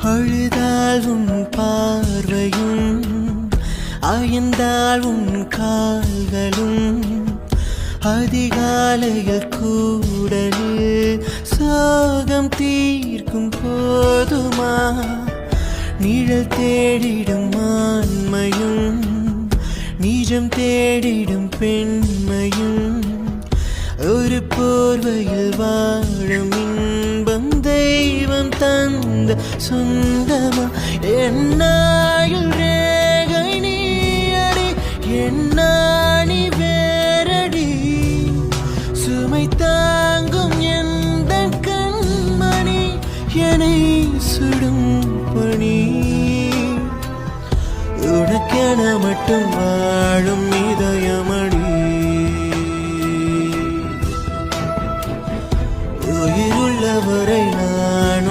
அழுதால் உன் பார்வையும் அயர்ந்தால் உன் கால்களும் அதிகாலையில் கூடலில் சோகம் தீர்க்கும் போதுமா நிழல் தேடிடும் ஆண்மையும் நிஜம் தேடிடும் பெண்மையும் ஒரு போர்வையில் வாழும் இன்பம் தெய்வம் தந்த சொந்தமா என்னாயுள் ரேகை நீயடி என்னானி வேரடி சுமை தாங்கும் எந்த கண்மணி என்னை சுடும் பணி உனக்கென மட்டும் வாழும் இதயமடி உயிருள்ளவரை நான்